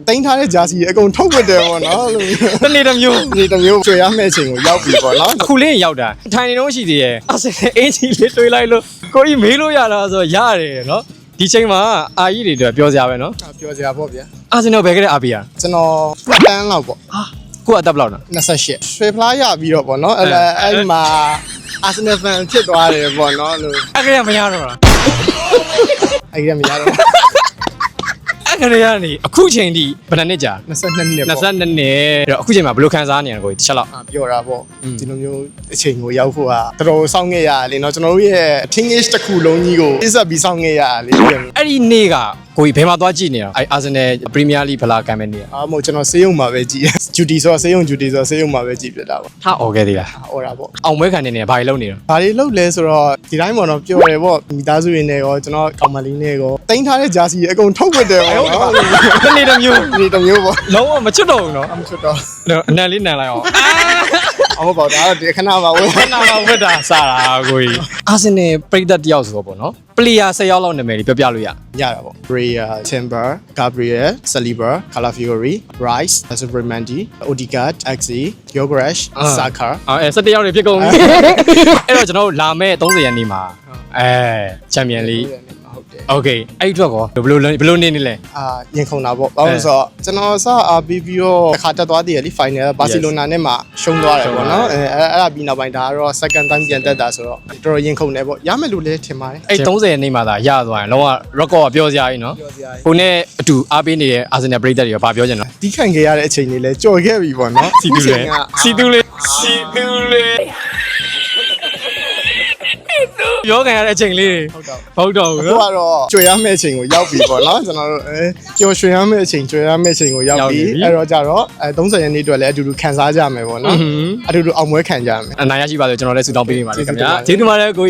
တိုင်းထားတဲ့ဂျာစီအကုန်ထုတ်ဝတ်တယ်ပေါ့နော် တနေ့တစ်မျိုး ဒီတစ်မျိုးကျွေရမယ့်အချိန်ကိုရောက်ပြီပေါ့နော် အခုလေးရောက်တာထိုင်နေတော့ရှိသေးရဲ့အာဆင်နယ်အင်ဂျီလေးတွေးလိုက်လို့ကိုကြီးမေးလို့ရတာဆိုရတယ်နော်ဒီချိန်မှာအာကြီးတွေတော့ပြောစရာပဲနော် ပြောစရာပေါ့ဗျာ အာဆင်နယ်ဘယ်ကလေးအာပီယာ ကျွန်တော်နှစ်တန်းလောက်ပေါ့ ဟာကိုကအသက်ဘယ်လောက်နော် 28ရွှေဖလားရပြီးတော့ပေါ့နော်အဲ့ဒီမှာအာဆင်နယ်ဖန်ဖြစ်သွားတယ်ပေါ့နော်လို့ အဲ့ကလေးကမရတော့လား အဲ့ဒီကမရတော့ အဲ့ကလေးကနေအခုချိန်ထိဘယ်နှစ်ကြာ 22နှစ်ပေါ့ 22နှစ်အဲ့တော့အခုချိန်မှာဘယ်လိုခံစားနေရလဲကိုကြီးတစ်ချက်လောက် ပြောတာပေါ့ဒီလိုမျိုးအချိန်ကိုရောက်ဖို့ကတော်တော်စောင့်ခဲ့ရတယ်လေနော်ကျွန်တော်တို့ရဲ့ teenage တစ်ခုလုံးကြီးကိုပြဆက်ပြီးစောင့်ခဲ့ရတယ်လေ အဲ့ဒီနေ့ကကိုကြီးဘယ်မှာသွားကြည့်နေတာအဲ့အာဆင်နယ်ပရီးမီးယားလိဘယ်လာကမ်းမဲ့နေရ အားမို့ကျွန်တော်စေးရုံမှာပဲကြည် duty ဆိုတော့စေးရုံ duty ဆိုတော့စေးရုံမှာပဲကြည်ပြတာပေါ့ ဟာអော်ခဲ့သေးလား ဟောတာပေါ့ အောင်ပွဲခံနေနေဘာတွေလုပ်နေတော့ ဘာတွေလုပ်လဲဆိုတော့ဒီတိုင်းပေါ့နော်ပျော်တယ်ပေါ့မိသားစုရင်းနဲ့ရောကျွန်တော်ကောင်မလေးနဲ့ရောတိုင်းထားတဲ့ဂျာစီအကုန်ထုတ်ဝတ်တယ်ပေါ့နော် တနေ့တစ်မျိုး ဒီတစ်မျိုးပေါ့ လုံးဝမချွတ်တော့ဘူးနော် အမချွတ်တော့ အနံလေးနံလိုက်အောင် အမပေါ့ဒါတော့ဒီခဏပါဝယ် ခဏမှဝတ်တာစတာကိုကြီးအာဆင်နယ်ပရိသတ်တယောက်ဆိုတော့ပေါ့နော်ပလီယာ10ယောက်လောက်နာမည်တွေပြောပြလို့ရ ရတာပေါ့ Rhea Timber Gabriel Saliba Calafiori Rice Subremandi Odegaard Axie Yogeresh Saka အဲ17ယောက်တွေဖြစ်ကုန်ပြီအဲ့တော့ကျွန်တော်တို့လာမဲ့30ရက်နေ့မှာချန်ပီယံလိ ဟုတ်တယ် โอเคအဲ့အတွက်ကောဘယ်လိုနေနေလဲ ရင်ခုန်တာပေါ့ဘာလို့ဆိုတော့ကျွန်တော်စအားပြီးပြီးတော့တစ်ခါတက်သွားသေးတယ်လी final ဘာစီလိုနာနဲ့မှရှုံးသွားတယ်ပေါ့နော်အဲ့ဒါပြီးနောက်ပိုင်းဒါကတော့ second time ပြန်တက်တာဆိုတော့တော်တော်ရင်ခုန်တယ်ပေါ့ရမယ်လို့လည်းထင်ပါတယ် အဲ့30ရက်နေ့မှာသာရသွားရင်လုံးဝ record ကပြောစရာကြီးနော် ပြောစရာ ကိုနဲ့အတူအားပေးနေတဲ့အာဆင်နယ်ပရိသတ်တွေကဘာပြောချင်လဲ တီးခံခဲ့ရတဲ့အချိန်လေးလဲကြော်ခဲ့ပြီပေါ့နော် စီတူလေစီတူလေပြောခံရတဲ့အချိန်လေး ဟုတ်တော့ ဟုတ်တော့ဘူး အခုကတော့ကြွေရမယ့်အချိန်ကိုရောက်ပြီပေါ့နော်ကျွန်တော်တို့ပျော်ရွှင်ရမယ့်အချိန်ကြွေရမယ့်အချိန်ကိုရောက်ပြီအဲ့တော့ကြတော့30ရက်နေ့အတွက်လည်းအတူတူခံစားကြမယ်ပေါ့နော်အတူတူအောင်ပွဲခံကြမယ် အနိုင်ရရှိပါစေကျွန်တော်လည်းဆုတောင်းပေးနေပါတယ်ခင်ဗျာကျေးဇူးပါတယ်ကို